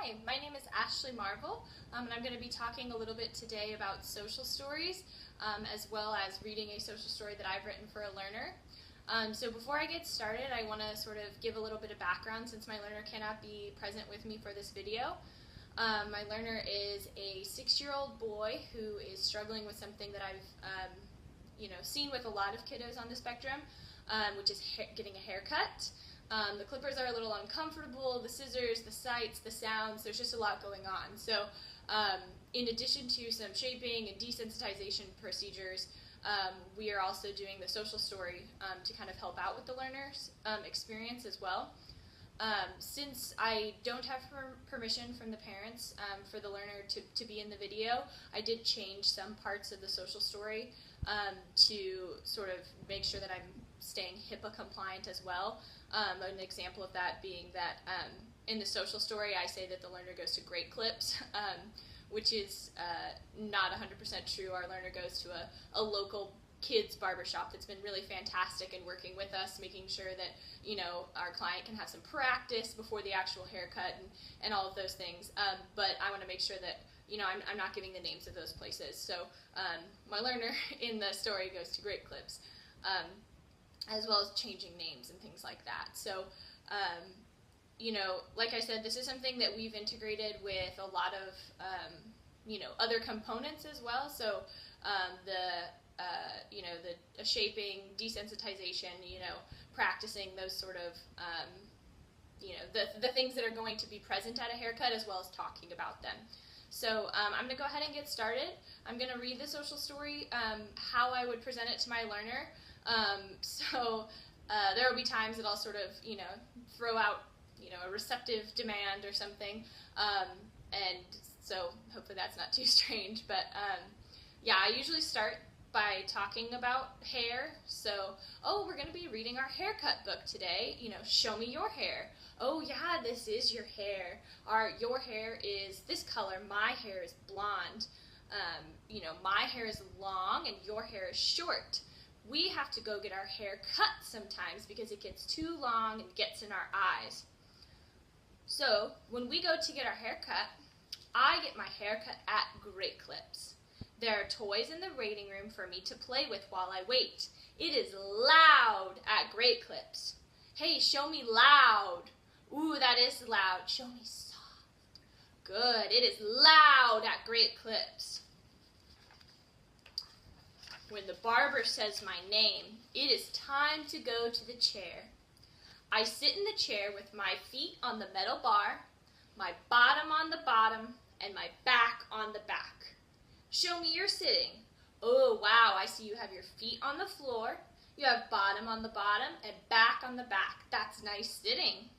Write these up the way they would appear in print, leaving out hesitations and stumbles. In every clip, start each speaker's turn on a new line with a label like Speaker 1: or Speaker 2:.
Speaker 1: Hi, my name is Ashley Marvel, and I'm going to be talking a little bit today about social stories, as well as reading a social story that I've written for a learner. So before I get started, I want to sort of give a little bit of background since my learner cannot be present with me for this video. My learner is a 6-year-old boy who is struggling with something that I've seen with a lot of kiddos on the spectrum, which is getting a haircut. The clippers are a little uncomfortable, the scissors, the sights, the sounds, there's just a lot going on. So in addition to some shaping and desensitization procedures, we are also doing the social story to kind of help out with the learner's experience as well. Since I don't have permission from the parents for the learner to be in the video, I did change some parts of the social story to sort of make sure that I'm staying HIPAA compliant as well. An example of that being that in the social story I say that the learner goes to Great Clips, which is not 100% true. Our learner goes to a local kids barbershop that's been really fantastic in working with us, making sure that our client can have some practice before the actual haircut and all of those things. But I want to make sure that I'm not giving the names of those places. So my learner in the story goes to Great Clips, as well as changing names and things like that. So, like I said, this is something that we've integrated with a lot of, other components as well. So, the shaping, desensitization, practicing those sort of, the things that are going to be present at a haircut, as well as talking about them. So I'm going to go ahead and get started. I'm going to read the social story, how I would present it to my learner. There will be times that I'll sort of, throw out, a receptive demand or something, and so hopefully that's not too strange, but, yeah, I usually start by talking about hair. So, oh, we're going to be reading our haircut book today, show me your hair. Oh yeah, this is your hair. Your hair is this color, my hair is blonde, my hair is long and your hair is short. We have to go get our hair cut sometimes because it gets too long and gets in our eyes. So when we go to get our hair cut, I get my hair cut at Great Clips. There are toys in the waiting room for me to play with while I wait. It is loud at Great Clips. Hey, show me loud. Ooh, that is loud. Show me soft. Good, it is loud at Great Clips. When the barber says my name, it is time to go to the chair. I sit in the chair with my feet on the metal bar, my bottom on the bottom, and my back on the back. Show me your sitting. Oh, wow, I see you have your feet on the floor, you have bottom on the bottom, and back on the back. That's nice sitting.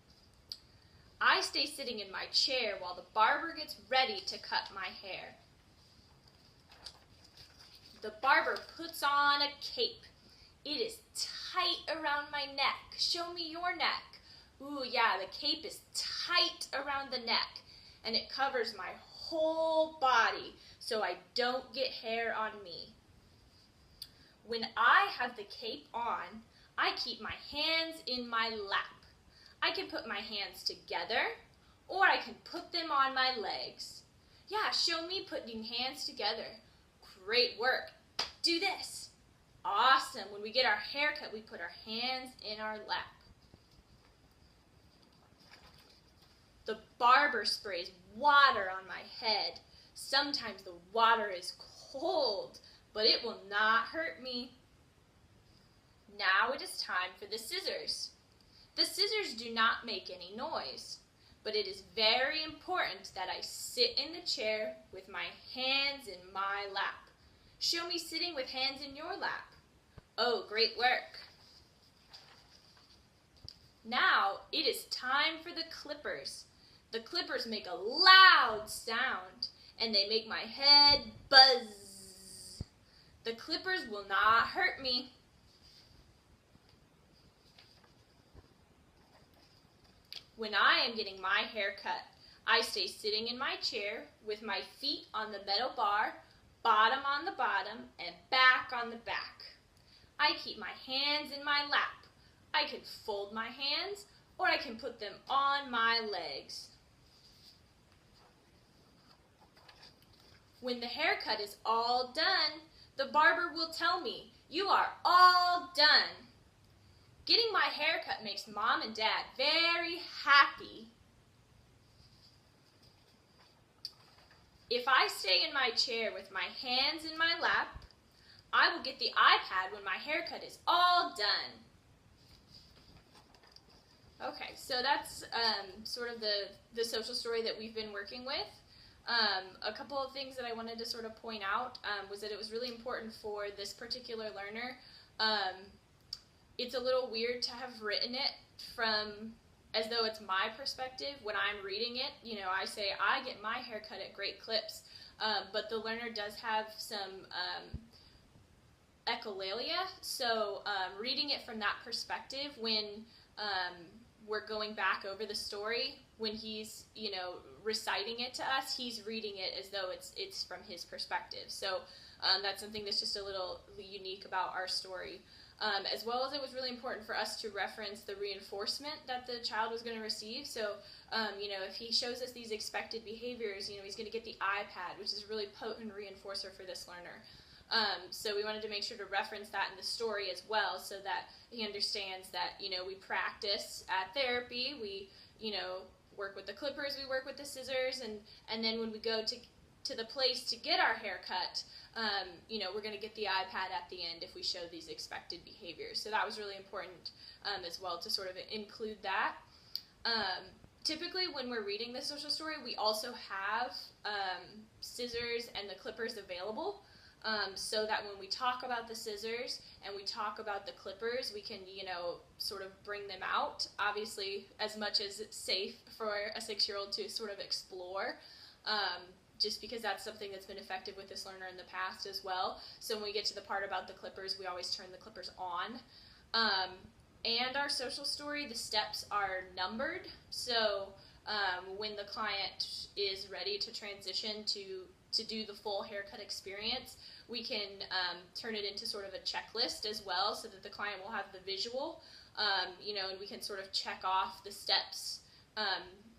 Speaker 1: I stay sitting in my chair while the barber gets ready to cut my hair. The barber puts on a cape. It is tight around my neck. Show me your neck. Ooh, yeah, the cape is tight around the neck, and it covers my whole body so I don't get hair on me. When I have the cape on, I keep my hands in my lap. I can put my hands together, or I can put them on my legs. Yeah, show me putting hands together. Great work. Do this. Awesome. When we get our hair cut, we put our hands in our lap. The barber sprays water on my head. Sometimes the water is cold, but it will not hurt me. Now it is time for the scissors. The scissors do not make any noise, but it is very important that I sit in the chair with my hands in my lap. Show me sitting with hands in your lap. Oh, great work. Now it is time for the clippers. The clippers make a loud sound, and they make my head buzz. The clippers will not hurt me. When I am getting my hair cut, I stay sitting in my chair with my feet on the metal bar, bottom on the bottom, and back on the back. I keep my hands in my lap. I can fold my hands, or I can put them on my legs. When the haircut is all done, the barber will tell me, "You are all done." Getting my haircut makes Mom and Dad very happy. If I stay in my chair with my hands in my lap, I will get the iPad when my haircut is all done. Okay, so that's sort of the social story that we've been working with. A couple of things that I wanted to sort of point out was that it was really important for this particular learner. It's a little weird to have written it from as though it's my perspective. When I'm reading it, you know, I say, I get my hair cut at Great Clips, but the learner does have some echolalia, so reading it from that perspective when we're going back over the story, when he's, you know, reciting it to us, he's reading it as though it's from his perspective. So that's something that's just a little unique about our story. As well as it was really important for us to reference the reinforcement that the child was going to receive. So, you know, if he shows us these expected behaviors, you know, he's going to get the iPad, which is a really potent reinforcer for this learner. So we wanted to make sure to reference that in the story as well, so that he understands that, you know, we practice at therapy, we, you know, work with the clippers, we work with the scissors, and then when we go to the place to get our hair cut, you know, we're going to get the iPad at the end if we show these expected behaviors. So that was really important as well to sort of include that. Typically when we're reading the social story, we also have scissors and the clippers available, so that when we talk about the scissors and we talk about the clippers, we can, you know, sort of bring them out, obviously as much as it's safe for a 6-year-old to sort of explore. Just because that's something that's been effective with this learner in the past as well. So when we get to the part about the clippers, we always turn the clippers on. And our social story, the steps are numbered. So when the client is ready to transition to do the full haircut experience, we can turn it into sort of a checklist as well, so that the client will have the visual, you know, and we can sort of check off the steps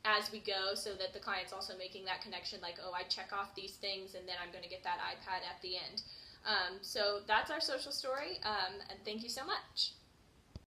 Speaker 1: as we go, so that the client's also making that connection, like, oh, I check off these things and then I'm going to get that iPad at the end. So that's our social story, and thank you so much.